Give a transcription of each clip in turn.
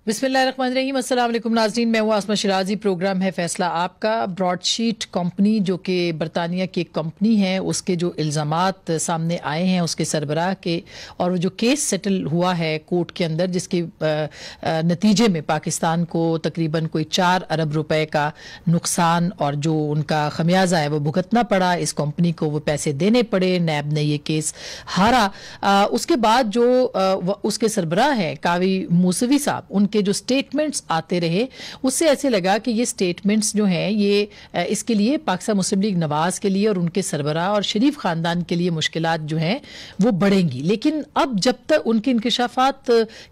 बिस्मिल्लाहिर्रहमानिर्रहीम, अस्सलाम वालेकुम नाज़रीन, मैं हूँ आसमा शिराजी। प्रोग्राम है फैसला आपका। ब्रॉडशीट कंपनी जो कि बरतानिया की एक कंपनी है, उसके जो इल्ज़ामात सामने आए हैं उसके सरबराह के, और वो जो केस सेटल हुआ है कोर्ट के अंदर, जिसके नतीजे में पाकिस्तान को तकरीबन कोई 4 अरब रुपए का नुकसान और जो उनका खमियाजा है वो भुगतना पड़ा, इस कंपनी को वो पैसे देने पड़े, नैब ने ये केस हारा। उसके बाद जो उसके सरबराह है कावी मूसवी साहब, उनके जो स्टेटमेंट्स आते रहे उससे ऐसे लगा कि ये स्टेटमेंट्स जो हैं ये इसके लिए पाकिस्तान मुस्लिम लीग नवाज के लिए और उनके सरबराह और शरीफ खानदान के लिए मुश्किलात जो हैं वो बढ़ेंगी। लेकिन अब जब तक उनके इंकशाफात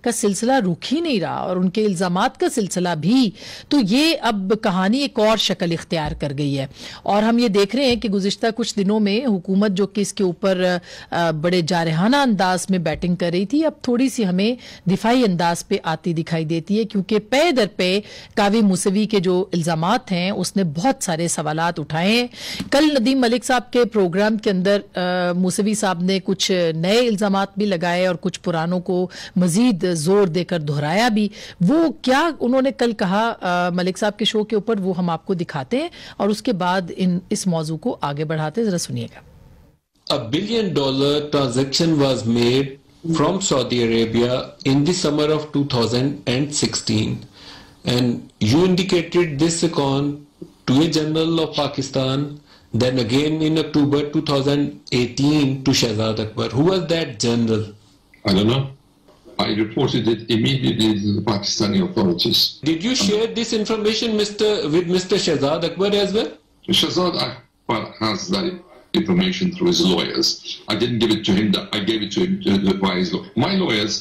का सिलसिला रुक ही नहीं रहा और उनके इल्जामात का सिलसिला भी, तो ये अब कहानी एक और शक्ल इख्तियार कर गई है। और हम ये देख रहे हैं कि गुज़िश्ता कुछ दिनों में हुकूमत जो कि इसके ऊपर बड़े जारहाना अंदाज में बैटिंग कर रही थी, अब थोड़ी सी हमें दिफाई अंदाज पे आती दिखाई देती है, क्योंकि पे दर पे कावी मूसवी के जो इल्जामात हैं उसने बहुत सारे सवालात उठाए हैं। कल नदीम मलिक साहब के प्रोग्राम के अंदर मूसवी साहब ने कुछ नए इल्जामात भी लगाए और कुछ पुरानों को मजीद जोर देकर दोहराया भी। वो क्या उन्होंने कल कहा मलिक साहब के शो के ऊपर, वो हम आपको दिखाते हैं और उसके बाद इस मौजू को आगे बढ़ाते हैं। जरा सुनिएगा। $1 billion transaction was made from Saudi Arabia in the summer of 2016, and you indicated this account to a general of Pakistan, then again in October 2018 to Shahzad Akbar. Who was that general? I don't know. I reported it immediately to the Pakistani authorities. Did you share this information with Mr. Shahzad Akbar as well? Shahzad Akbar has that information through his lawyers. I didn't give it to him. I gave it to him by his lawyer. My lawyers,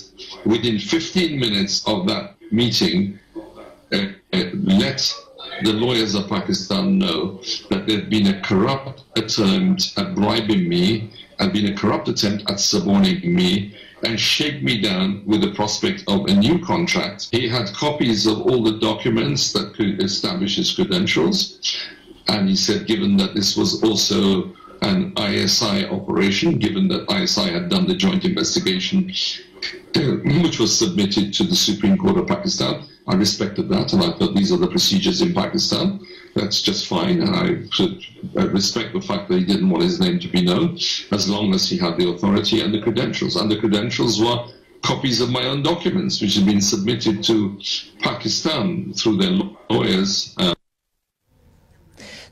within 15 minutes of that meeting, let the lawyers of Pakistan know that there had been a corrupt attempt at bribing me, had been a corrupt attempt at suborning me, and shake me down with the prospect of a new contract. He had copies of all the documents that could establish his credentials, and he said, given that this was also an ISI operation, given that ISI had done the joint investigation which was submitted to the Supreme Court of Pakistan, I respected that, and I thought these are the procedures in Pakistan. That's just fine, and I respect the fact that he didn't want his name to be known, as long as he had the authority and the credentials. And the credentials were copies of my own documents, which had been submitted to Pakistan through their lawyers.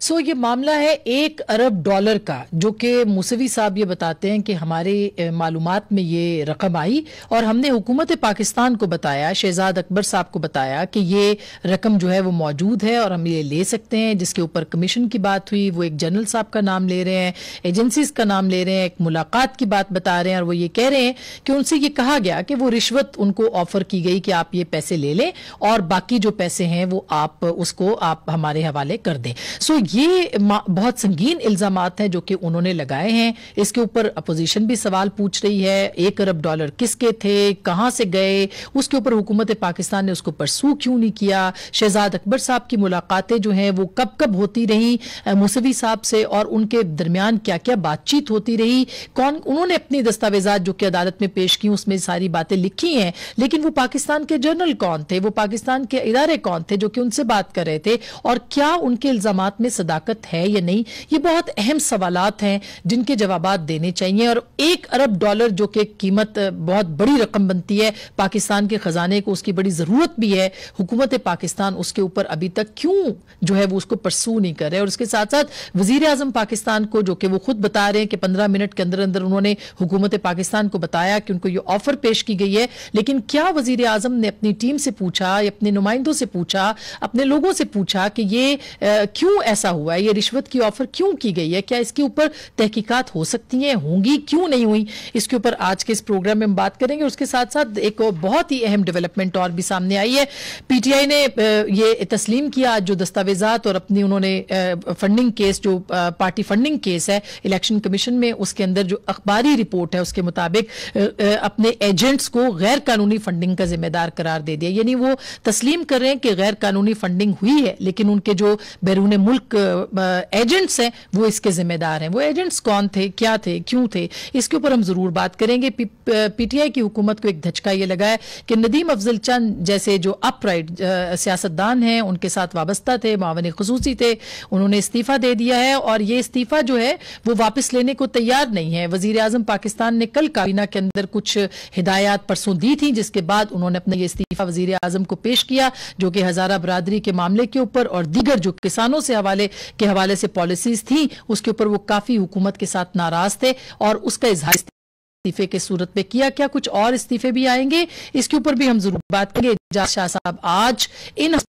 सो ये मामला है $1 अरब का, जो कि मूसवी साहब ये बताते हैं कि हमारे मालूमात में ये रकम आई और हमने हुकूमत पाकिस्तान को बताया, शहजाद अकबर साहब को बताया कि ये रकम जो है वो मौजूद है और हम ये ले सकते हैं। जिसके ऊपर कमीशन की बात हुई, वो एक जनरल साहब का नाम ले रहे हैं, एजेंसीज का नाम ले रहे हैं, एक मुलाकात की बात बता रहे हैं, और वो ये कह रहे हैं कि उनसे ये कहा गया कि वो रिश्वत उनको ऑफर की गई कि आप ये पैसे ले लें और बाकी जो पैसे हैं वो आप हमारे हवाले कर दें। सो ये बहुत संगीन इल्जामात हैं जो कि उन्होंने लगाए हैं। इसके ऊपर अपोजिशन भी सवाल पूछ रही है, $1 अरब किसके थे, कहां से गए, उसके ऊपर हुकूमत पाकिस्तान ने उसको परसू क्यों नहीं किया। शहजाद अकबर साहब की मुलाकातें जो हैं वो कब कब होती रही मूसवी साहब से, और उनके दरमियान क्या क्या बातचीत होती रही, कौन उन्होंने अपनी दस्तावेजात जो कि अदालत में पेश की उसमें सारी बातें लिखी हैं, लेकिन वो पाकिस्तान के जनरल कौन थे, वो पाकिस्तान के इदारे कौन थे जो कि उनसे बात कर रहे थे, और क्या उनके इल्जामात में सदाकत है या नहीं। ये बहुत अहम सवालात हैं जिनके जवाबात देने चाहिए। और $1 अरब जो कि कीमत बहुत बड़ी रकम बनती है पाकिस्तान के खजाने को, उसकी बड़ी जरूरत भी है, हुकूमत पाकिस्तान उसके ऊपर अभी तक क्यों जो है वो उसको परसू नहीं कर रहे। और उसके साथ साथ वजीर आजम पाकिस्तान को, जो कि वो खुद बता रहे हैं कि 15 मिनट के अंदर अंदर उन्होंने हुकूमत पाकिस्तान को बताया कि उनको ये ऑफर पेश की गई है, लेकिन क्या वजीर आजम ने अपनी टीम से पूछा या अपने नुमाइंदों से पूछा, अपने लोगों से पूछा कि ये क्यों ऐसा हुआ है, ये रिश्वत की ऑफर क्यों की गई है, क्या इसके ऊपर तहकीकात हो सकती हैं, होंगी, क्यों नहीं हुई। इसके ऊपर आज के इस प्रोग्राम में हम बात करेंगे। उसके साथ साथ एक बहुत ही अहम डेवलपमेंट और भी सामने आई है। पीटीआई ने ये तस्लीम किया जो दस्तावेजात और अपनी उन्होंने फंडिंग केस, जो पार्टी फंडिंग केस है इलेक्शन कमीशन में, उसके अंदर जो अखबारी रिपोर्ट है उसके मुताबिक अपने एजेंट्स को गैर कानूनी फंडिंग का जिम्मेदार करार दे दिया। यानी वो तस्लीम कर रहे हैं कि गैर कानूनी फंडिंग हुई है, लेकिन उनके जो बैरून मुल्क एजेंट्स हैं वो इसके जिम्मेदार हैं। वो एजेंट्स कौन थे, क्या थे, क्यों थे, इसके ऊपर हम जरूर बात करेंगे। पीटीआई की हुकूमत को एक धचका ये लगा है कि नदीम अफजल चंद जैसे जो अपराइट सियासतदान हैं उनके साथ वाबस्ता थे, मावन खुसूसी थे, उन्होंने इस्तीफा दे दिया है और ये इस्तीफा जो है वो वापस लेने को तैयार नहीं है। वजीर आजम पाकिस्तान ने कल काबीना के अंदर कुछ हिदायत परसों दी थी, जिसके बाद उन्होंने अपना ये इस्तीफा वजीर आजम को पेश किया, जो कि हजारा बरादरी के मामले के ऊपर और दीगर जो किसानों से हवाले से पॉलिसीज थी उसके ऊपर वो काफी हुकूमत के साथ नाराज थे और उसका इजहार इस्तीफे के सूरत में किया। क्या कुछ और इस्तीफे भी आएंगे, इसके ऊपर भी हम जरूर बात करेंगे। एजाज शाह साहब आज इन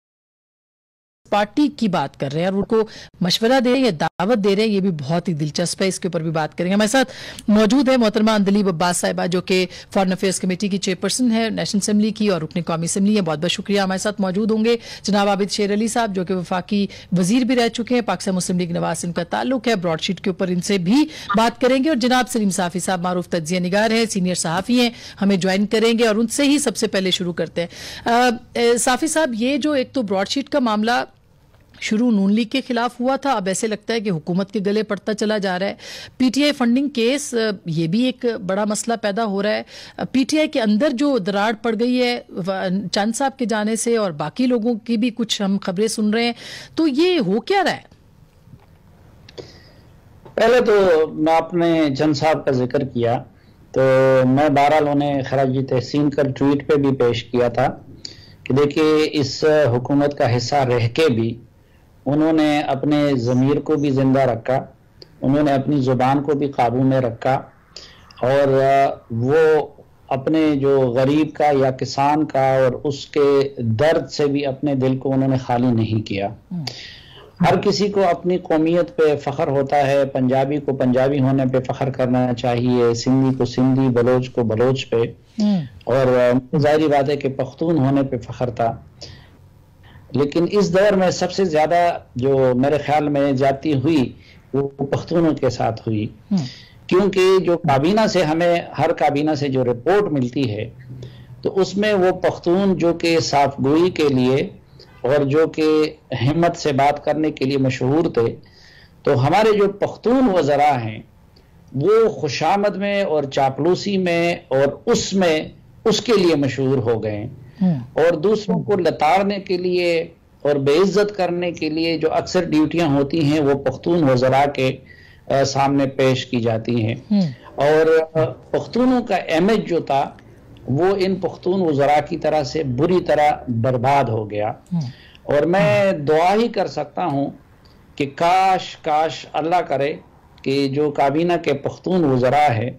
पार्टी की बात कर रहे हैं और उनको मशवरा दे रहे हैं या दावत दे रहे हैं, ये भी बहुत ही दिलचस्प है, इसके ऊपर भी बात करेंगे। हमारे साथ मौजूद है मोहतरमा अंदलीब अब्बास साहिबा जो कि फॉरेन अफेयर्स कमेटी की चेयरपर्सन है नेशनल असम्बली की और रुकन कौमी असम्बली है। बहुत बहुत शुक्रिया। हमारे साथ मौजूद होंगे जनाब आबिद शेर अली साहब जो कि वफाकी वजीर भी रह चुके हैं, पाकिस्तान मुस्लिम लीग नवाज से इनका ताल्लुक है, ब्रॉडशीट के ऊपर इनसे भी बात करेंगे। और जनाब सलीम साफी साहब मारूफ तज्जिया निगार है, सीनियर सहाफ़ी हैं, हमें ज्वाइन करेंगे और उनसे ही सबसे पहले शुरू करते हैं। साफी साहब, ये जो एक तो ब्रॉडशीट का मामला शुरू नून लीग के खिलाफ हुआ था, अब ऐसे लगता है कि हुकूमत के गले पड़ता चला जा रहा है। पीटीआई फंडिंग केस, ये भी एक बड़ा मसला पैदा हो रहा है। पीटीआई के अंदर जो दरार पड़ गई है चंद साहब के जाने से और बाकी लोगों की भी कुछ हम खबरें सुन रहे हैं, तो ये हो क्या रहा है? पहले तो मैं आपने चंद साहब का जिक्र किया तो मैं बहरहाल उन्हें खराजी तहसीन कर ट्वीट पे भी पेश किया था कि देखिए इस हुकूमत का हिस्सा रह के भी उन्होंने अपने ज़मीर को भी जिंदा रखा, उन्होंने अपनी ज़ुबान को भी काबू में रखा और वो अपने जो गरीब का या किसान का और उसके दर्द से भी अपने दिल को उन्होंने खाली नहीं किया। हर किसी को अपनी कौमियत पे फ़ख्र होता है, पंजाबी को पंजाबी होने पे फ़ख्र करना चाहिए, सिंधी को सिंधी, बलोच को बलोच पे, और ज़ाहिरी बात है कि पख्तून होने पे फ़ख्र था। लेकिन इस दौर में सबसे ज्यादा जो मेरे ख्याल में जाती हुई वो पख्तूनों के साथ हुई, क्योंकि जो काबीना से हमें हर काबीना से जो रिपोर्ट मिलती है तो उसमें वो पख्तून जो कि साफगोई के लिए और जो कि हिम्मत से बात करने के लिए मशहूर थे, तो हमारे जो पख्तून वज़रा हैं वो खुशामद में और चापलूसी में और उसमें उसके लिए मशहूर हो गए और दूसरों को लताड़ने के लिए और बेइज्जत करने के लिए जो अक्सर ड्यूटियां होती हैं वो पख्तून वज़रा के सामने पेश की जाती हैं और पख्तूनों का इमेज जो था वो इन पख्तून वज़रा की तरह से बुरी तरह बर्बाद हो गया। और मैं दुआ ही कर सकता हूँ कि काश अल्लाह करे कि जो काबीना के पख्तून वज़रा है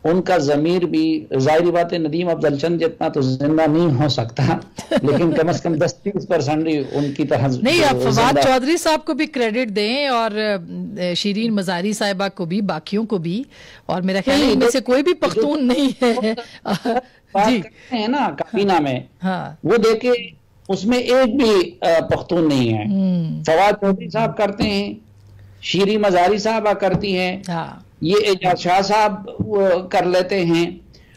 उनका ज़मीर भी, ज़ाहिरी बात है नदीम अफजल चंद जितना तो जिंदा नहीं हो सकता लेकिन कम से कम 10-30% उनकी तरह नहीं। आप फवाद चौधरी साहब को भी क्रेडिट दें और शीरीन मजारी साहिबा को भी, बाकियों को भी, और मेरा ख्याल है इनमें से कोई भी पख्तून नहीं है जी है ना काबीना में। हाँ, वो देखे उसमें एक भी पख्तून नहीं है। फवाद चौधरी साहब करते हैं, शीरी मजारी साहबा करती हैं, हाँ, ये एजाज शाह साहब कर लेते हैं,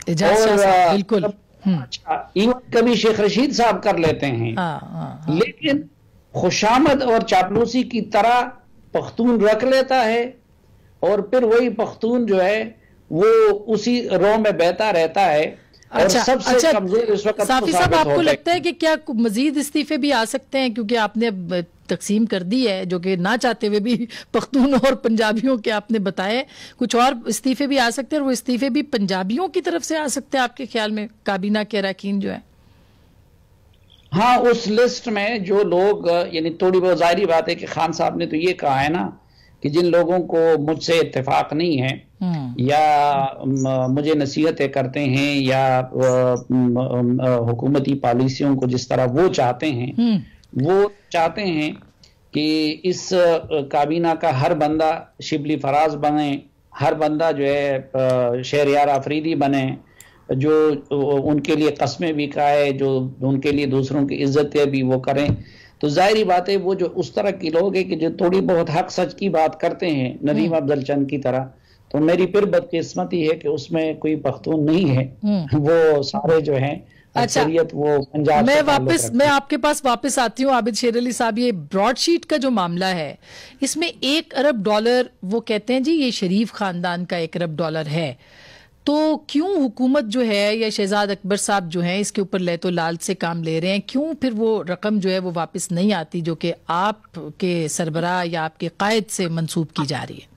एजाज शाह साहब बिल्कुल, अच्छा इवन कभी शेख रशीद साहब कर लेते हैं। हाँ। लेकिन खुशामद और चापलूसी की तरह पख्तून रख लेता है और फिर वही पख्तून जो है वो उसी रो में बहता रहता है। अच्छा, सबसे कमजोर इस वक्त साफी साहब, आपको लगता है कि क्या मजीद इस्तीफे भी आ सकते हैं, क्योंकि आपने अब तकसीम कर दी है जो कि ना चाहते हुए भी पख्तून और पंजाबियों के आपने बताए, कुछ और इस्तीफे भी आ सकते हैं और वो इस्तीफे भी पंजाबियों की तरफ से आ सकते हैं आपके ख्याल में, काबीना के अरकान जो है? हाँ, उस लिस्ट में जो लोग यानी थोड़ी बहुत ज़ाहिरी बात है कि खान साहब ने तो ये कहा है ना कि जिन लोगों को मुझसे इत्तेफाक नहीं है या मुझे नसीहतें करते हैं या हुकूमती पॉलिसियों को जिस तरह वो चाहते हैं, वो चाहते हैं कि इस काबीना का हर बंदा शिबली फराज बने, हर बंदा जो है शहरयार आफरीदी बने, जो उनके लिए कस्में भी खाए, जो उनके लिए दूसरों की इज्जतें भी वो करें। तो जाहिर बात है वो जो उस तरह के लोग हैं कि जो थोड़ी बहुत हक सच की बात करते हैं नदीम अफजल चंद की तरह, तो मेरी फिर बदकिस्मती है कि उसमें कोई पख्तून नहीं है, वो सारे जो हैं अक्सरियत वो पंजाब से मैं आपके पास वापस आती हूँ आबिद शेर अली साहब। ये ब्रॉडशीट का जो मामला है, इसमें $1 अरब वो कहते हैं जी ये शरीफ खानदान का $1 अरब है, तो क्यों हुकूमत जो है या शहजाद अकबर साहब जो हैं इसके ऊपर ले तो लाल से काम ले रहे हैं? क्यों फिर वो रकम जो है वो वापस नहीं आती जो कि आपके सरबराह या आपके कायद से मंसूब की जा रही है?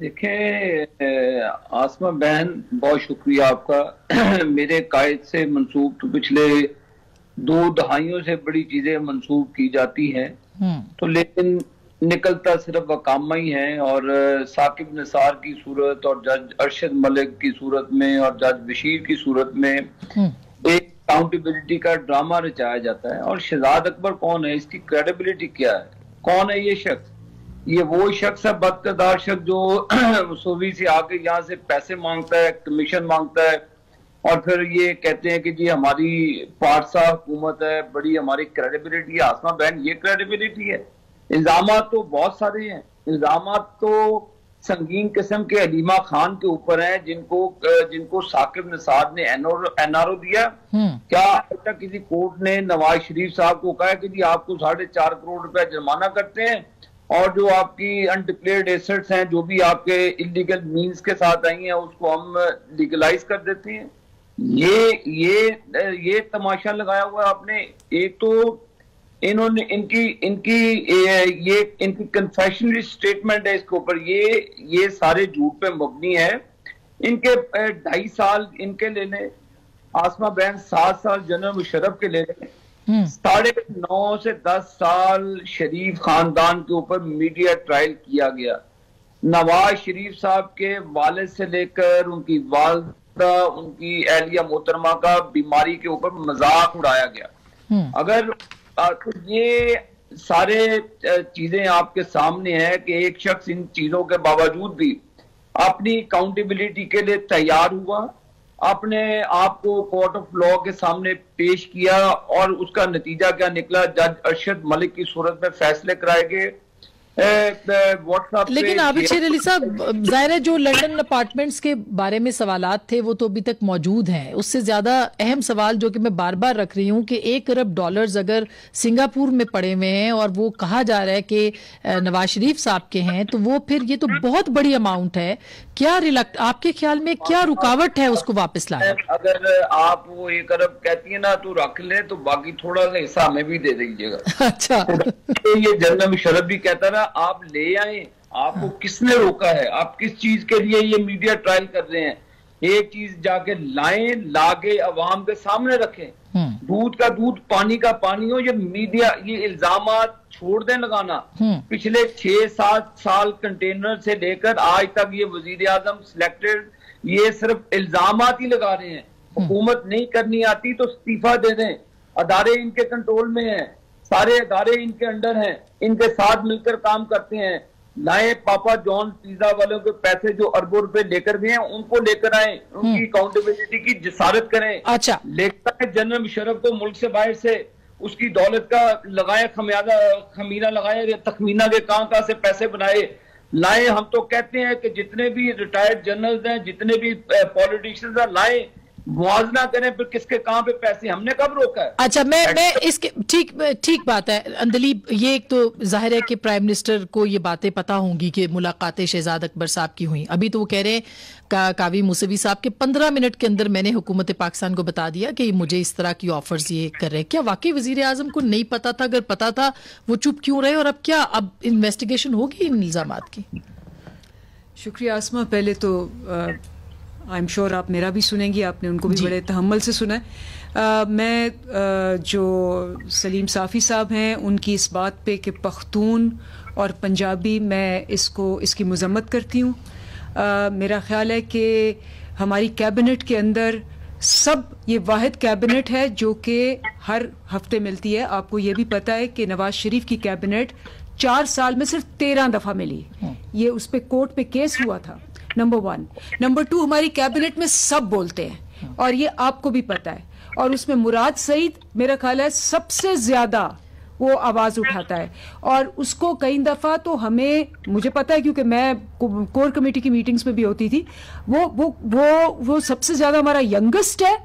देखें आसमा बहन, बहुत शुक्रिया आपका। मेरे कायद से मंसूब तो पिछले 2 दहाइयों से बड़ी चीजें मंसूब की जाती हैं, तो लेकिन निकलता सिर्फ वकामा ही है। और साकिब निसार की सूरत और जज अरशद मलिक की सूरत में और जज बशीर की सूरत में एक अकाउंटेबिलिटी का ड्रामा रचाया जाता है। और शहजाद अकबर कौन है, इसकी क्रेडिबिलिटी क्या है, कौन है ये शख्स? ये वो शख्स है बदकिरदार शख्स जो सूबी से आके यहाँ से पैसे मांगता है, कमीशन मांगता है, और फिर ये कहते हैं कि जी हमारी पारसा हुकूमत है, बड़ी हमारी क्रेडिबिलिटी है। आसमा बहन, ये क्रेडिबिलिटी है? इल्जामात तो बहुत सारे हैं। इल्जामात तो संगीन किस्म के हलीमा खान के ऊपर हैं, जिनको साकिब निसार ने एनआरओ दिया। क्या अब तक किसी कोर्ट ने नवाज शरीफ साहब को कहा कि जी आपको 4.5 करोड़ रुपए जुर्माना करते हैं और जो आपकी अनडिक्लेयर्ड एसेट्स हैं, जो भी आपके इलीगल मींस के साथ आई हैं, उसको हम लीगलाइज कर देते हैं? ये तमाशा लगाया हुआ है आपने। एक तो इन्होंने इनकी कन्फेशनरी स्टेटमेंट है इसके ऊपर, ये सारे झूठ पे मबनी है। इनके 2.5 साल इनके ले लें, आसमा बहन 7 साल जनरल मुशर्रफ के ले लें, 9.5 से 10 साल शरीफ खानदान के ऊपर मीडिया ट्रायल किया गया। नवाज शरीफ साहब के वालिद से लेकर उनकी वालदा, उनकी एहलिया मोहतरमा का बीमारी के ऊपर मजाक उड़ाया गया। अगर तो ये सारे चीजें आपके सामने है कि एक शख्स इन चीजों के बावजूद भी अपनी अकाउंटेबिलिटी के लिए तैयार हुआ, अपने आप को कोर्ट ऑफ लॉ के सामने पेश किया, और उसका नतीजा क्या निकला? जज अरशद मलिक की सूरत में फैसले कराए गए। लेकिन आबिद शेर अली साहब, जाहिर है जो लंदन अपार्टमेंट्स के बारे में सवालात थे वो तो अभी तक मौजूद हैं। उससे ज्यादा अहम सवाल जो कि मैं बार बार रख रही हूँ कि $1 अरब अगर सिंगापुर में पड़े हुए हैं और वो कहा जा रहा है कि नवाज शरीफ साहब के हैं, तो वो फिर ये तो बहुत बड़ी अमाउंट है। क्या आपके ख्याल में क्या रुकावट है उसको वापस लाने? अगर आप वो 1 अरब कहती है ना तो रख ले, तो बाकी थोड़ा सा हिस्सा हमें भी दे दीजिएगा। अच्छा। तो ये जनरल मुशर्रफ भी कहता ना, आप ले आए, आपको किसने रोका है? आप किस चीज के लिए ये मीडिया ट्रायल कर रहे हैं? एक चीज जाके लाएं, लाके अवाम के सामने रखें, दूध का दूध पानी का पानी हो। ये मीडिया ये इल्जामात छोड़ दें लगाना। पिछले 6-7 साल कंटेनर से लेकर आज तक ये वजीर आजम सिलेक्टेड, ये सिर्फ इल्जामात ही लगा रहे हैं। हुकूमत नहीं करनी आती तो इस्तीफा दे दें। अदारे इनके कंट्रोल में हैं, सारे अदारे इनके अंडर हैं, इनके साथ मिलकर काम करते हैं। लाए पापा जॉन पिज्जा वालों के पैसे जो अरबों रुपए लेकर गए हैं, उनको लेकर आए, उनकी अकाउंटेबिलिटी की जिसारत करें। अच्छा, लेकर है जनरल मुशर्रफ को मुल्क से बाहर से उसकी दौलत का लगाए खमीना लगाए, तखमीना के कहां से पैसे बनाए लाए। हम तो कहते हैं कि जितने भी रिटायर्ड जनरल्स हैं, जितने भी पॉलिटिशियंस हैं, लाए, मुआवजा करें, फिर किसके कहां पे पैसे, हमने कब रोका है? अच्छा, मैं इसके ठीक बात है अंदलीब। ये एक तो जाहिर है कि प्राइम मिनिस्टर को ये बातें पता होंगी कि मुलाकातें शहजाद अकबर साहब की हुई। अभी तो वो कह रहे हैं कावी मूसवी साहब के 15 मिनट के अंदर मैंने हुकूमत पाकिस्तान को बता दिया कि मुझे इस तरह की ऑफर्स ये कर रहे हैं। क्या वाकई वजीर आजम को नहीं पता था? अगर पता था वो चुप क्यों रहे? और अब इन्वेस्टिगेशन होगी इन इल्जामात की? शुक्रिया आसमा। पहले तो आई एम श्योर आप मेरा भी सुनेंगी, आपने उनको भी बड़े तहम्मुल से सुना है। मैं जो सलीम साफ़ी साहब हैं उनकी इस बात पे कि पख्तून और पंजाबी, मैं इसकी मज़म्मत करती हूँ। मेरा ख्याल है कि हमारी कैबिनेट के अंदर ये वाहिद कैबिनेट है जो कि हर हफ्ते मिलती है। आपको ये भी पता है कि नवाज शरीफ की कैबिनेट 4 साल में सिर्फ 13 दफ़ा मिली। ये उस पर कोर्ट पे केस हुआ था, नंबर 1। नंबर 2, हमारी कैबिनेट में सब बोलते हैं और ये आपको भी पता है। और उसमें मुराद सईद मेरा ख्याल है सबसे ज्यादा वो आवाज उठाता है, और उसको कई दफा तो मुझे पता है क्योंकि मैं कोर कमेटी की मीटिंग्स में भी होती थी। वो सबसे ज्यादा हमारा यंगेस्ट है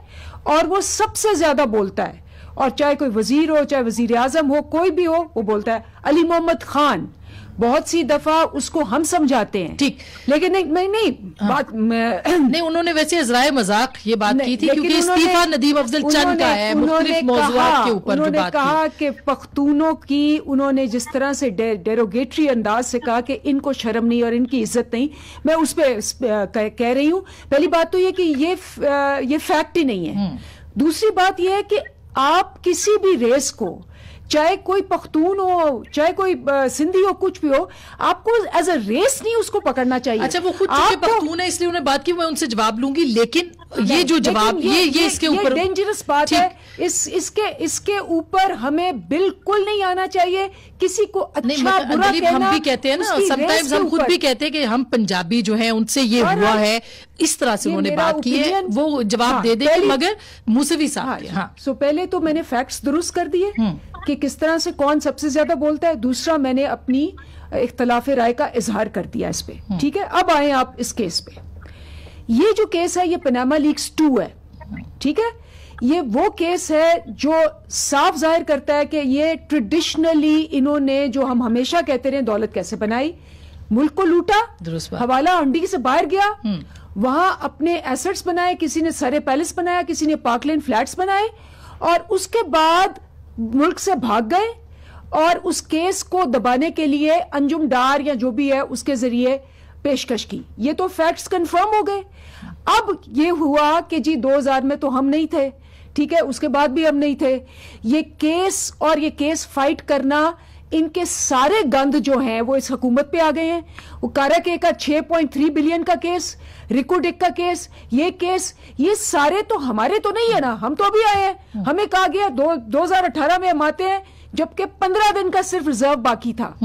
और वो सबसे ज्यादा बोलता है, और चाहे कोई वजीर हो, चाहे वजीर आजम हो, कोई भी हो, वो बोलता है। अली मोहम्मद खान बहुत सी दफा उसको हम समझाते हैं, ठीक, लेकिन नहीं बात नहीं, उन्होंने वैसे इजराए मजाक ये बात की थी क्योंकि इस्तीफा नदीम अफजल चंद का है मुख्तलिफ मौज़ूआत के ऊपर जो बात कहा कि पख्तूनों की उन्होंने जिस तरह से डेरोगेटरी अंदाज से कहा कि इनको शर्म नहीं और इनकी इज्जत नहीं, मैं उस पर कह रही हूं। पहली बात तो ये कि ये फैक्ट ही नहीं है। दूसरी बात ये है कि आप किसी भी रेस को, चाहे कोई पख्तून हो, चाहे कोई सिंधी हो, कुछ भी हो, आपको एज अ रेस नहीं उसको पकड़ना चाहिए। अच्छा, वो खुद पख्तून है इसलिए उन्हें बात की, मैं उनसे जवाब लूंगी, लेकिन ये जो जवाब ये इसके ऊपर डेंजरस बात है। इसके ऊपर हमें बिल्कुल नहीं आना चाहिए। किसी को अच्छा बुरा कहना, हम भी कहते हैं ना, समटाइम्स हम खुद भी कहते हैं कि हम पंजाबी जो है उनसे ये हुआ है, इस तरह से उन्होंने बात की है, वो जवाब दे देंगे, मगर मूसवी साहब। हाँ, सो पहले तो मैंने फैक्ट्स दुरुस्त कर दिए कि किस तरह से कौन सबसे ज्यादा बोलता है। दूसरा, मैंने अपनी इख्तलाफ राय का इजहार कर दिया इस पे, ठीक है। अब आए आप इस केस पे। ये जो केस है ये पनामा लीक्स 2 है, ठीक है। ये वो केस है जो साफ जाहिर करता है कि ये ट्रेडिशनली इन्होंने, जो हम हमेशा कहते रहे, दौलत कैसे बनाई, मुल्क को लूटा, हवाला हंडी से बाहर गया, वहां अपने एसेट्स बनाए, किसी ने सरे पैलेस बनाया, किसी ने पार्कलैंड फ्लैट्स बनाए, और उसके बाद मुल्क से भाग गए और उस केस को दबाने के लिए अंजुम डार या जो भी है उसके जरिए पेशकश की। ये तो फैक्ट्स कंफर्म हो गए। अब ये हुआ कि जी 2000 में तो हम नहीं थे, ठीक है, उसके बाद भी हम नहीं थे। ये केस और ये केस फाइट करना, इनके सारे गंद जो हैं वो इस हुकूमत पे आ गए हैं। वो काराके का 6.3 बिलियन का केस, रिकोडिक का केस, ये सारे तो हमारे तो नहीं है ना, हम तो अभी आए हैं। हमें कहा गया 2018 में हम आते हैं, जबकि 15 दिन का सिर्फ रिजर्व बाकी था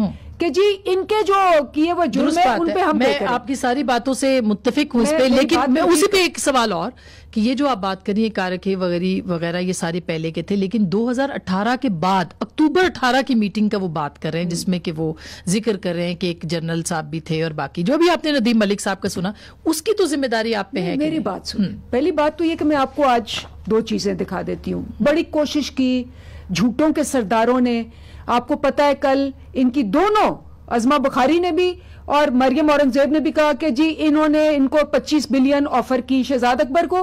कि जी इनके जो किए वो जुर्म है उन पे हम मैं आपकी सारी बातों से मुत्तफिक हूं इस पे, लेकिन मैं उसी पे एक सवाल और कि ये जो आप बात करिए कारके वगैरह ये सारे पहले के थे, लेकिन 2018 के बाद अक्टूबर 18 की मीटिंग का वो बात कर रहे हैं जिसमें कि वो जिक्र कर रहे हैं कि एक जनरल साहब भी थे और बाकी जो भी आपने नदीम मलिक साहब का सुना, उसकी तो जिम्मेदारी आप पे है। मेरी बात सुन, पहली बात तो ये कि मैं आपको आज 2 चीजें दिखा देती हूँ। बड़ी कोशिश की झूठों के सरदारों ने, आपको पता है कल इनकी दोनों, अजमा बुखारी ने भी और मरियम औरंगजेब ने भी कहा कि जी इनको 25 बिलियन ऑफर की शहजाद अकबर को।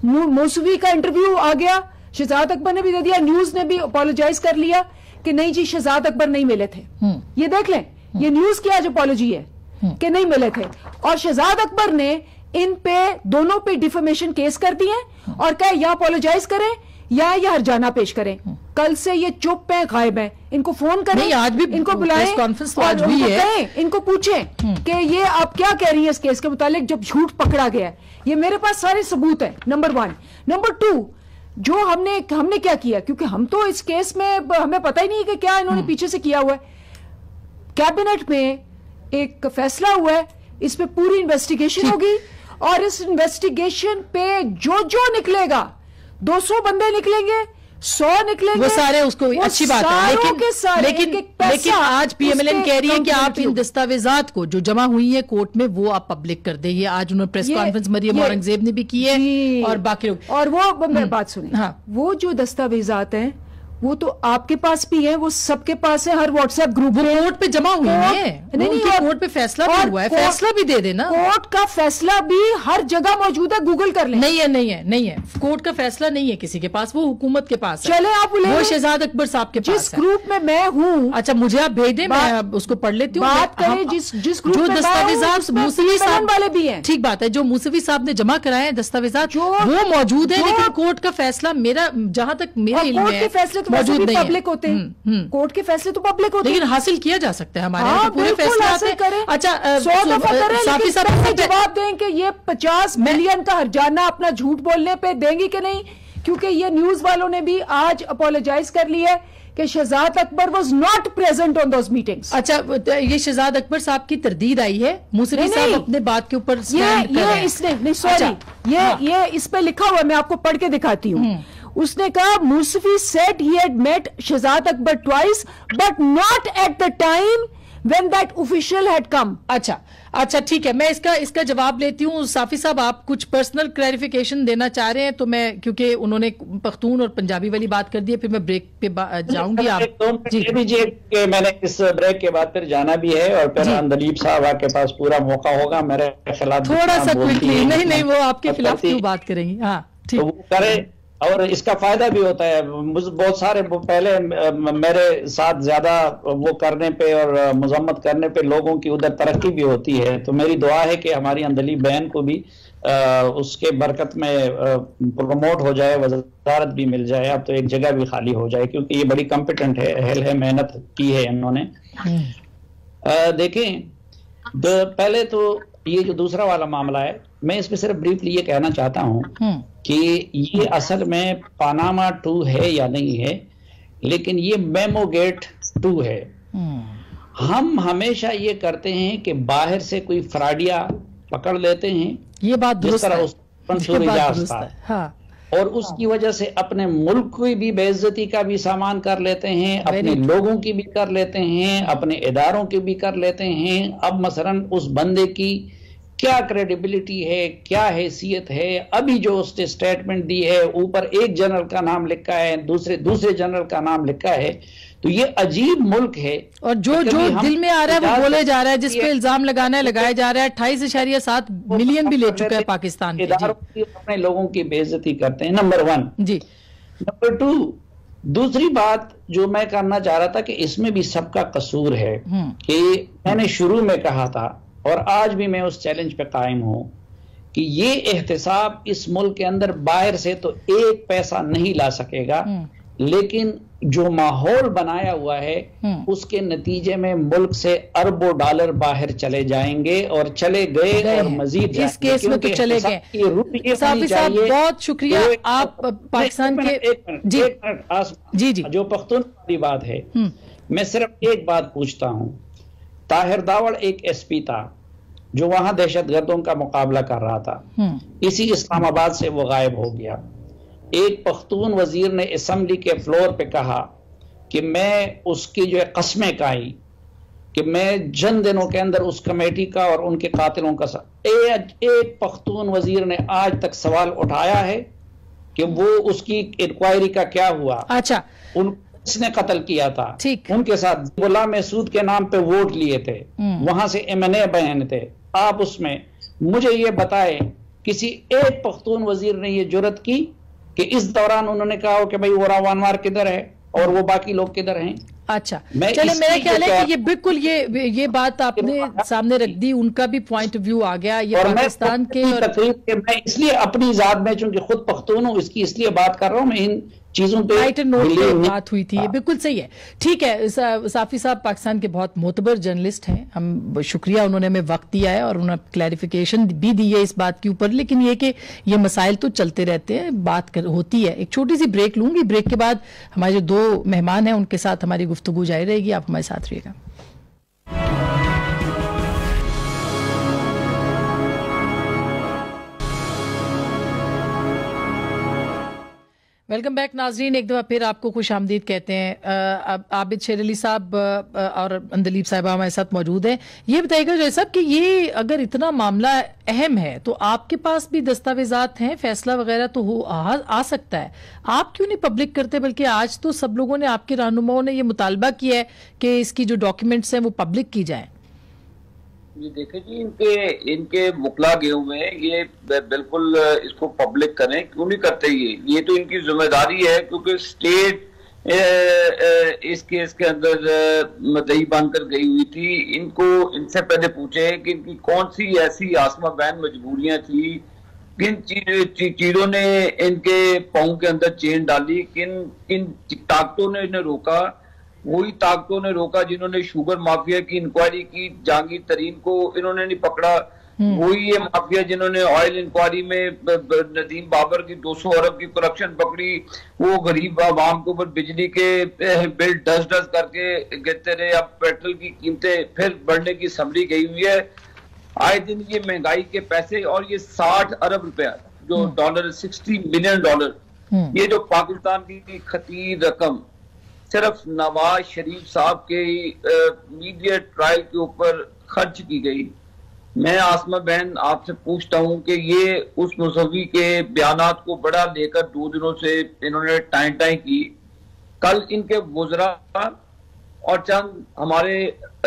मौसूवी का इंटरव्यू आ गया, शहजाद अकबर ने भी दे दिया, न्यूज ने भी अपोलोजाइज कर लिया कि नहीं जी शहजाद अकबर नहीं मिले थे। ये देख लें, ये न्यूज की आज अपोलॉजी है कि नहीं मिले थे, और शहजाद अकबर ने इन पे दोनों पे डिफेमेशन केस कर दिए और कहा या अपोलोजाइज करें या ये हरजाना पेश करें। कल से ये चुप है, गायब है, इनको फोन करें, नहीं, आज भी इनको बुलाएं, कॉन्फ्रेंस आज भी है, इनको पूछें कि ये आप क्या कह रही हैं इस केस के मुतालिक जब झूठ पकड़ा गया है। ये मेरे पास सारे सबूत है, नंबर 1। नंबर 2, जो हमने क्या किया, क्योंकि हम तो इस केस में हमें पता ही नहीं है कि क्या इन्होंने पीछे से किया हुआ है। कैबिनेट में एक फैसला हुआ है, इस पे पूरी इन्वेस्टिगेशन होगी और इस इन्वेस्टिगेशन पे जो निकलेगा, 200 बंदे निकलेंगे, 100 निकलेंगे, वो सारे उसको अच्छी बात है, लेकिन आज पीएमएलएन कह रही है कि आप इन दस्तावेजात को जो जमा हुई है कोर्ट में वो आप पब्लिक कर दे। ये आज उन्होंने प्रेस कॉन्फ्रेंस मरियम औरंगजेब ने भी की है और बाकी लोग, और वो मेरी बात सुनिए, हाँ, वो जो दस्तावेजात हैं वो तो आपके पास भी है, वो सबके पास है, हर व्हाट्सएप ग्रुप में कोर्ट पे जमा हुई है। नहीं, कोर्ट पे फैसला भी हुआ है, फैसला भी दे देना। कोर्ट का फैसला भी हर जगह मौजूद है, गूगल कर ले। नहीं है कोर्ट का फैसला नहीं है किसी के पास, वो हुकूमत के पास है। चले आप वो शहजाद अकबर साहब के पास जिस ग्रुप में मैं हूँ। अच्छा, मुझे आप भेज दें, मैं उसको पढ़ लेती हूँ। बात करें जिस ग्रुप में दस्तावेजात मूसवी साहब वाले भी हैं, ठीक बात है, जो मूसवी साहब ने जमा कराए हैं दस्तावेजात वो मौजूद है, लेकिन कोर्ट का फैसला मेरा जहां तक मेरे इल्म में मौजूद नहीं है। होते हैं, कोर्ट के फैसले तो पब्लिक होते हैं, लेकिन हासिल किया जा सकता है हमारे यहाँ, पूरे फैसले आते हैं। अच्छा, 100 दफा करें, लेकिन जवाब दें कि ये 50 मिलियन का हर्जाना अपना झूठ बोलने पे देंगी कि नहीं, क्योंकि ये न्यूज वालों ने भी आज अपोलोजाइज कर लिया है कि Shahzad Akbar was not present on those meetings. अच्छा, ये शहजाद अकबर साहब की तरदीद आई है, मूसवी साहब अपने बात के ऊपर स्टैंड कर रहे हैं। इसने नहीं, सॉरी, ये इस पे लिखा हुआ है, मैं आपको पढ़ के दिखाती हूँ। उसने कहा Moosvi said he had met Shahzad Akbar twice but not at the time when that official had come. अच्छा ठीक है, मैं इसका जवाब लेती हूँ। साफी साहब, आप कुछ पर्सनल क्लैरिफिकेशन देना चाह रहे हैं तो मैं, क्योंकि उन्होंने पख्तून और पंजाबी वाली बात कर दी है, फिर मैं ब्रेक पे जाऊंगी। आप दीजिए कि मैंने इस ब्रेक के बाद फिर जाना भी है और फिर अंदलीब साहब के पास पूरा मौका होगा मेरे खिलाफ थोड़ा सा क्विकली। नहीं, वो आपके खिलाफ क्यों बात करेंगे? हाँ ठीक, तो वो करे और इसका फायदा भी होता है। बहुत सारे पहले मेरे साथ ज्यादा वो करने पे और मजम्मत करने पे लोगों की उधर तरक्की भी होती है, तो मेरी दुआ है कि हमारी अंदली बहन को भी उसके बरकत में प्रमोट हो जाए, वजारत भी मिल जाए, अब तो एक जगह भी खाली हो जाए, क्योंकि ये बड़ी कॉम्पिटेंट है, मेहनत की है इन्होंने। देखें, पहले तो ये जो दूसरा वाला मामला है, मैं इसमें सिर्फ ब्रीफली ये कहना चाहता हूं कि ये असल में पानामा 2 है या नहीं है, लेकिन ये मेमो गेट 2 है। हम हमेशा ये करते हैं कि बाहर से कोई फ्रॉडिया पकड़ लेते हैं, ये बात दुरुस्त है, हाँ, और उसकी वजह से अपने मुल्क की भी बेइज्जती का भी सामान कर लेते हैं, अपने लोगों की भी कर लेते हैं, अपने इदारों की भी कर लेते हैं। अब मसलन उस बंदे की क्या क्रेडिबिलिटी है, क्या हैसियत है, अभी जो उसने स्टेटमेंट दी है, ऊपर एक जनरल का नाम लिखा है, दूसरे जनरल का नाम लिखा है, तो ये अजीब मुल्क है। और जो दिल में आ रहा है वो बोले जा रहा है, जिस पे इल्जाम लगाना है लगाया जा रहा है। 28.7 मिलियन भी ले चुका है पाकिस्तान के। अपने लोगों की बेइज्जती करते हैं, नंबर 1 जी। नंबर 2, दूसरी बात जो मैं करना चाह रहा था कि इसमें भी सबका कसूर है कि मैंने शुरू में कहा था और आज भी मैं उस चैलेंज पे कायम हूं कि ये एहतसाब इस मुल्क के अंदर बाहर से तो एक पैसा नहीं ला सकेगा, लेकिन जो माहौल बनाया हुआ है उसके नतीजे में मुल्क से अरबों डॉलर बाहर चले जाएंगे और चले गए और मजीद इस केस में तो चले गए। साफी साहब बहुत शुक्रिया, आप पाकिस्तान के जी जो पख्तून वाली बात है, मैं सिर्फ एक बात पूछता हूं। ताहिर दावड़ एक एसपी था जो वहां दहशतगर्दों का मुकाबला कर रहा था, इसी इस्लामाबाद से वो गायब हो गया। एक पख्तून वजीर ने असेंबली के फ्लोर पे कहा कि मैं उसकी जो है कस्में खाई कि मैं जन दिनों के अंदर उस कमेटी का और उनके कातिलों का एक पख्तून वजीर ने आज तक सवाल उठाया है कि वो उसकी इंक्वायरी का क्या हुआ। अच्छा, उसने कत्ल किया था, उनके साथ गुलाम महसूद के नाम पे वोट लिए थे, वहां से MNA बहन थे। आप उसमें मुझे ये बताएं, किसी एक पख्तून वजीर ने ये जुर्रत की कि इस दौरान उन्होंने कहा हो कि भाई वो रावानवार किधर है और वो बाकी लोग किधर हैं? अच्छा, चले, मेरा ख्याल है कि ये बिल्कुल ये बात आपने सामने रख दी, उनका भी पॉइंट ऑफ व्यू आ गया। ये और पाकिस्तान के मैं इसलिए अपनी जात में चूंकि खुद पख्तून हूं इसकी इसलिए बात कर रहा हूं, मैं इन चीजों पे राइट नोट पे बात हुई थी, ये बिल्कुल सही है। ठीक है, साफी साहब पाकिस्तान के बहुत मोतबर जर्नलिस्ट हैं, हम शुक्रिया, उन्होंने हमें वक्त दिया है और उन्होंने क्लैरिफिकेशन भी दी है इस बात के ऊपर। लेकिन ये कि ये मसाइल तो चलते रहते हैं, बात होती है। एक छोटी सी ब्रेक लूंगी, ब्रेक के बाद हमारे जो 2 मेहमान हैं उनके साथ हमारी गुफ्तगू जारी रहेगी, आप हमारे साथ रहिएगा। वेलकम बैक नाजरीन, एक दफ़ा फिर आपको खुश आमदीद कहते हैं। आबिद शेर अली साहब और अंदलीब साहिबा हमारे साथ मौजूद हैं। ये बताइएगा जो साहब कि ये अगर इतना मामला अहम है तो आपके पास भी दस्तावेजात हैं, फैसला वगैरह तो आ सकता है, आप क्यों नहीं पब्लिक करते? बल्कि आज तो सब लोगों ने, आपके रहनुमाओं ने ये मुतालबा किया है कि इसकी जो डॉक्यूमेंट्स हैं वो पब्लिक की जाए। ये देखें जी, इनके मुकला गए हुए हैं, ये बिल्कुल इसको पब्लिक करें, क्यों नहीं करते? ये तो इनकी जिम्मेदारी है, क्योंकि स्टेट इस केस के अंदर मदई बनकर गई हुई थी। इनको इनसे पहले पूछे कि इनकी कौन सी ऐसी आसमा बैन मजबूरियां थी, किन चीजों ने इनके पाँव के अंदर चेन डाली, किन ताकतों ने इन्हें रोका। वही ताकतों ने रोका जिन्होंने शुगर माफिया की इंक्वायरी की, जहांगीर तरीन को इन्होंने नहीं पकड़ा। वही ये माफिया जिन्होंने ऑयल इंक्वायरी में नदीम बाबर की 200 अरब की करप्शन पकड़ी, वो गरीब आवाम के ऊपर बिजली के बिल डस करके गिरते रहे। अब पेट्रोल की कीमतें फिर बढ़ने की समरी गई हुई है। आए दिन ये महंगाई के पैसे, और ये 60 अरब रुपया जो डॉलर, $60 मिलियन, ये जो पाकिस्तान की खतीर रकम सिर्फ नवाज शरीफ साहब के मीडिया ट्रायल के ऊपर खर्च की गई। मैं आसमा बहन आपसे पूछता हूं कि ये उस मुसव्वी के बयानात को बड़ा लेकर 2 दिनों से इन्होंने टाई की। कल इनके वुज़रा और चंद हमारे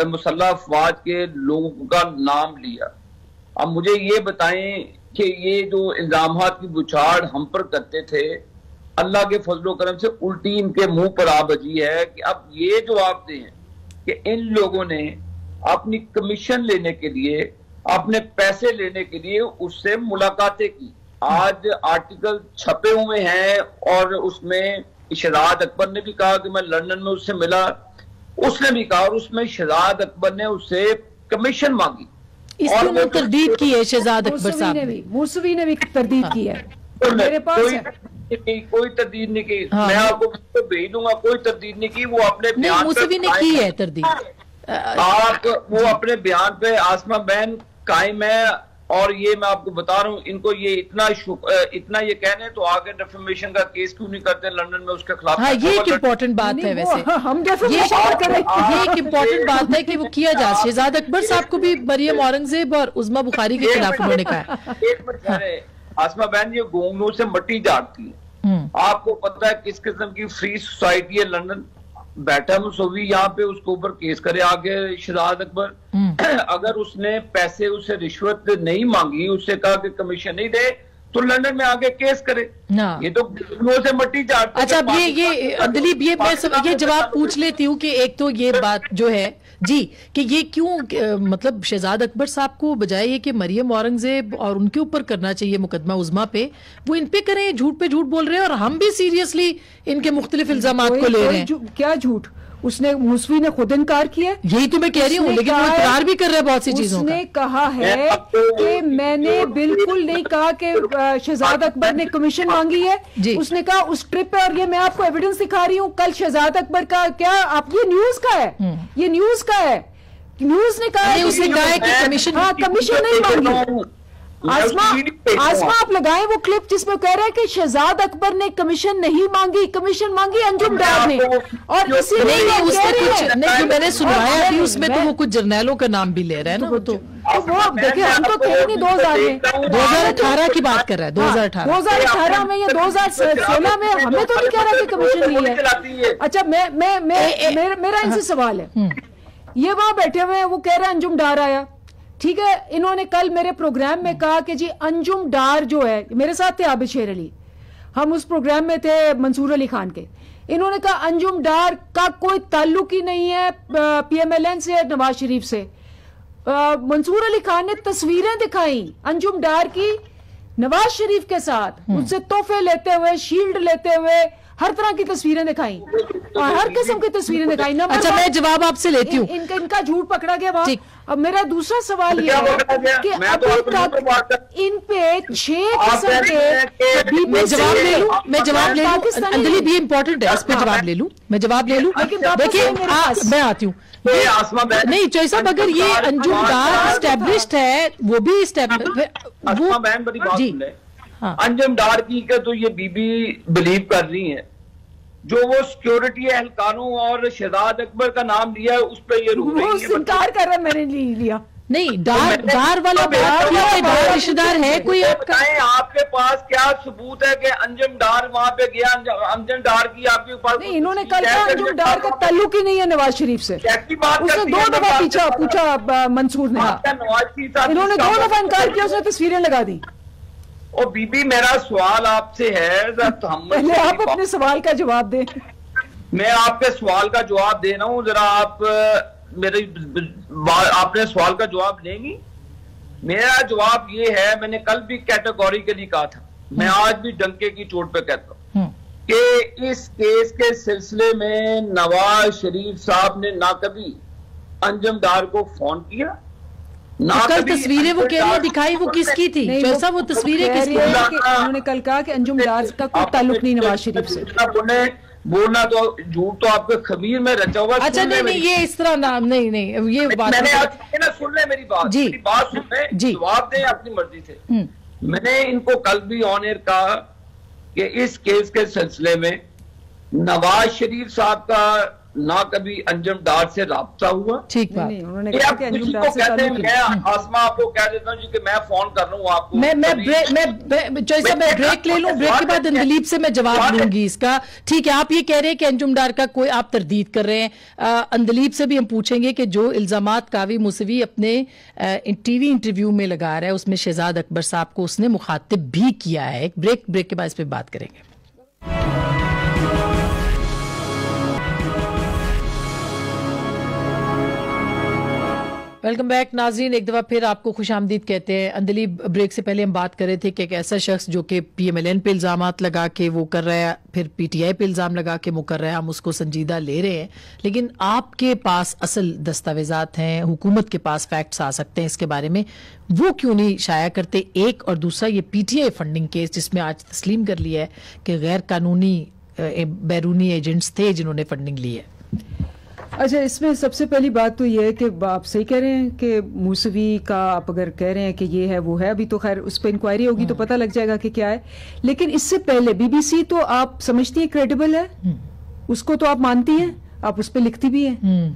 मुसल्लह अफवाज के लोगों का नाम लिया। अब मुझे ये बताएं कि ये जो इल्जामात की बुछाड़ हम पर करते थे, अल्लाह के फजलो करम से उल्टी इनके मुंह पर आ बजी है कि अब ये जवाब दें कि इन लोगों ने अपनी कमीशन लेने के लिए, अपने पैसे लेने के लिए उससे मुलाकातें की। आज आर्टिकल छपे हुए हैं और उसमें शहजाद अकबर ने भी कहा कि मैं लंदन में उससे मिला, उसने भी कहा, और उसमें शहजाद अकबर ने उससे कमीशन मांगी। इसकी उन्होंने तरदीद की है शहजाद अकबर साहब ने, मूसवी ने भी तरदीद की है। तो मेरे पास कोई तरदीद नहीं की। मैं आपको भेज दूंगा, कोई तरदीद नहीं की। वो अपने बयान मूसवी ने की है तरदीद। आप वो अपने बयान पे आसमा बहन कायम है। और ये मैं आपको बता रहा हूँ, इनको ये इतना ये कहने तो आगे डिफेमेशन का केस क्यों नहीं करते लंदन में उसके खिलाफ। हाँ, ये एक इम्पोर्टेंट बात है वैसे। हम ये एक इम्पोर्टेंट बात है कि वो किया जा। शहजाद अकबर साहब को भी मरियम औरंगजेब और उज़्मा बुखारी के खिलाफ उन्होंने कहा। आसमा बहन ये गोंगनू से मट्टी झाड़ती है। आपको पता है किस किस्म की फ्री सोसाइटी है लंदन। बैठा मुसव्वी यहाँ पे उसके ऊपर केस करे आगे शहजाद अकबर। अगर उसने पैसे उससे रिश्वत नहीं मांगी, उससे कहा कि कमीशन नहीं दे, तो लंदन में आगे केस करे। ये तो से मट्टी चाटते। अच्छा, ये दिलीप, ये जवाब पूछ लेती हूँ कि एक तो ये बात जो है जी कि ये क्यों मतलब शहजाद अकबर साहब को बजाय ये कि मरियम औरंगजेब और उनके ऊपर करना चाहिए मुकदमा उज़्मा पे, वो इन पे करें। झूठ पे झूठ बोल रहे हैं और हम भी सीरियसली इनके मुख्तलिफ इल्जामात को ले रहे हैं। क्या झूठ? उसने मूसवी ने खुद इनकार किया। यही तो मैं कह रही हूँ, लेकिन वो इकरार भी कर रहे हैं बहुत सी चीजों का। उसने कहा है कि मैंने बिल्कुल नहीं कहा कि शहजाद अकबर ने कमीशन मांगी है। उसने कहा उस ट्रिप पे, और ये मैं आपको एविडेंस दिखा रही हूँ, कल शहजाद अकबर का क्या आप, ये न्यूज का है, ये न्यूज का है। न्यूज ने कहा उसने कहा है कि कमीशन, हाँ, कमीशन नहीं मांगी। आसमा आप लगाएं वो क्लिप जिसमें कह रहा है कि शहजाद अकबर ने कमीशन नहीं मांगी, कमीशन मांगी अंजुम डार ने। और उसने कुछ नहीं, जो मैंने सुनवाया थी उसमें तो वो कुछ जर्नैलों का नाम भी ले रहा है ना। वो देखिए, हम तो थे नहीं 2000 में, 2018 की बात कर रहा है। 2018 में या 2016 में हमें तो नहीं कह रहा कि कमीशन नहीं है। अच्छा, मेरा इनसे सवाल है, ये वहां बैठे हुए हैं, वो कह रहे हैं अंजुम डार आया, ठीक है। इन्होंने कल मेरे प्रोग्राम में कहा कि जी अंजुम डार जो है, मेरे साथ थे आबिद शेर अली, हम उस प्रोग्राम में थे मंसूर अली खान के। इन्होंने कहा अंजुम डार का कोई ताल्लुक ही नहीं है PMLN से, नवाज शरीफ से। मंसूर अली खान ने तस्वीरें दिखाई अंजुम डार की नवाज शरीफ के साथ, उससे तोहफे लेते हुए, शील्ड लेते हुए, हर तरह की तस्वीरें दिखाई और हर किस्म की तस्वीरें दिखाई। अच्छा, मैं जवाब आपसे लेती हूँ। इनका झूठ पकड़ा गया वहां। अब मेरा दूसरा सवाल ये है कि इन पे 6 किस्म के, मैं जवाब ले लूं अंजलि, भी इम्पोर्टेंट है, इस पे जवाब ले लूं, मैं जवाब ले लूं। देखिए, मैं आती हूँ। नहीं चौधरी साहब, अगर ये अंजुम डार एस्टेब्लिश्ड है, वो भी अंजुम डार की का तो ये बीबी बिलीव कर रही है, जो वो सिक्योरिटी एहलकारों और शहजाद अकबर का नाम लिया है उस पर ये इनकार कर रहा है, मैंने नहीं लिया। नहीं, डार वाला डार रिश्तेदार है कोई आपका? आपके पास क्या सबूत है कि अंजुम डार वहां पे गया? अंजुम डार की आपके पास नहीं, इन्होंने कल कहा अंजुम डार का ताल्लुक ही नहीं है नवाज शरीफ से। उसने 2 दफा पूछा मंसूर ने, इन्होंने 2 दफा इनकार किया, उसने तस्वीरें लगा दी। और बीबी, मेरा सवाल आपसे है, पहले आप अपने सवाल का जवाब दें। मैं आपके सवाल का जवाब दे रहा हूँ, जरा आप मेरे आपने सवाल का जवाब लेंगी? मेरा जवाब ये है, मैंने कल भी कैटेगोरिकली कहा था, मैं आज भी डंके की चोट पे कहता हूँ कि इस केस के सिलसिले में नवाज शरीफ साहब ने ना कभी अंजुम डार को फोन किया, ना कल तस्वीरें वो कह रहे दिखाई, वो किसकी थी? जैसा वो तस्वीरें किसकी? उन्होंने कल कहा कि अंजुम डार का कोई ताल्लुक नहीं नवाज शरीफ से। बोलना तो झूठ तो आपके खमीर में रचा हुआ। अच्छा, नहीं, ये इस तरह नाम नहीं, ये बात मैंने ना सुन ले मेरी बात, मेरी बात सुन ले, जवाब दे अपनी मर्जी से। मैंने इनको कल भी ऑन एयर कहा कि इस केस के सिलसिले में नवाज शरीफ साहब का ना कभी अंजुम डार से राब्ता हुआ। ठीक बात। उन्होंने कहा कि अंजुम डार से कहते हैं, मैं आसमा आपको कह देता हूँ कि मैं फोन कर लूँ आपको। मैं ब्रेक ले लूं, ब्रेक के बाद अंदलीब से मैं जवाब लूंगी इसका। ठीक है, आप ये कह रहे हैं कि अंजुम डार का कोई आप तरदीद कर रहे हैं। अंदलीब से भी हम पूछेंगे कि जो इल्जामात कावी मुसवी अपने टीवी इंटरव्यू में लगा रहा है उसमें शहजाद अकबर साहब को उसने मुखातिब भी किया है। ब्रेक के बाद इस पर बात करेंगे। वेलकम बैक नाज़रीन, एक दफ़ा फिर आपको खुशामदीद कहते हैं। अंदलीब, ब्रेक से पहले हम बात कर रहे थे कि एक ऐसा शख्स जो कि PMLN पे इल्ज़ामात लगा के वो कर रहा है, फिर PTI पे इल्ज़ाम लगा के वो कर रहा है, हम उसको संजीदा ले रहे हैं, लेकिन आपके पास असल दस्तावेज़ात हैं, हुकूमत के पास फैक्ट्स आ सकते हैं इसके बारे में, वो क्यों नहीं शाया करते? एक और दूसरा ये PTI फंडिंग केस जिसमें आज तस्लीम कर लिया है कि गैर कानूनी बैरूनी एजेंट्स थे जिन्होंने फंडिंग ली है। अच्छा, इसमें सबसे पहली बात तो ये है कि आप सही कह रहे हैं कि मूसवी का आप अगर कह रहे हैं कि ये है वो है, अभी तो खैर उस पर इंक्वायरी होगी तो पता लग जाएगा कि क्या है। लेकिन इससे पहले BBC तो आप समझती हैं क्रेडिबल है, उसको तो आप मानती हैं, आप उस पर लिखती भी हैं।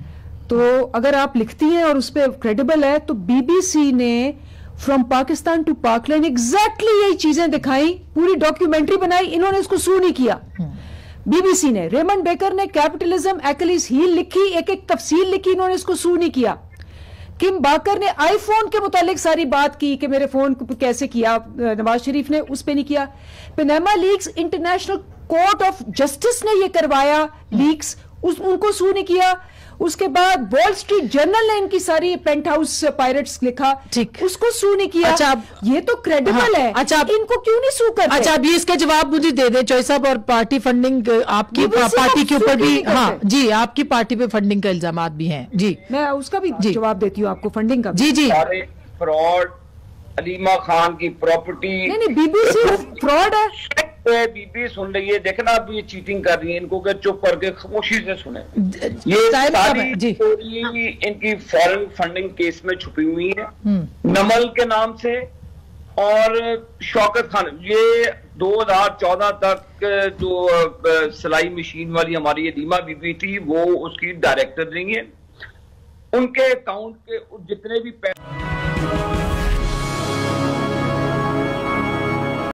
तो अगर आप लिखती हैं और उस पर क्रेडिबल है तो BBC ने from Pakistan to Parkland exactly यही चीजें दिखाई, पूरी डॉक्यूमेंट्री बनाई, इन्होंने इसको सू नहीं किया। BBC ने, रेमंड बेकर ने कैपिटलिज्म एक्लिस हील लिखी, एक एक तफसील लिखी, इन्होंने इसको सू नहीं किया। किम बाकर ने आईफोन के मुतालिक सारी बात की कि मेरे फोन को कैसे किया, नवाज शरीफ ने उस पे नहीं किया। Panama leaks, international court of justice ने ये करवाया लीक्स, उनको सू नहीं किया। उसके बाद वॉल स्ट्रीट जर्नल ने इनकी सारी पेंट हाउस पायरेट्स लिखा, उसको सू नहीं किया। अच्छा, ये तो क्रेडिबल है। अच्छा, इनको क्यों नहीं सू करते? अच्छा, अभी इसका जवाब मुझे दे दे चॉइस साहब। और पार्टी फंडिंग, आपकी पार्टी के ऊपर भी, हाँ जी, आपकी पार्टी पे फंडिंग का इल्जामात भी हैं जी, मैं उसका भी जवाब देती हूँ आपको, फंडिंग का। जी जी, फ्रॉड, अलीमा खान की प्रॉपर्टी, नहीं BBC फ्रॉड है। बीबी सुन रही है, देखना अब ये चीटिंग कर रही है, इनको के चुप करके खामोशी से सुने। ये सारी स्टोरी इनकी फॉरेन फंडिंग केस में छुपी हुई है, नमल के नाम से। और शौकत खान, ये 2014 तक जो सिलाई मशीन वाली हमारी अलीमा बीबी थी, वो उसकी डायरेक्टर रही है। उनके अकाउंट के जितने भी पैसे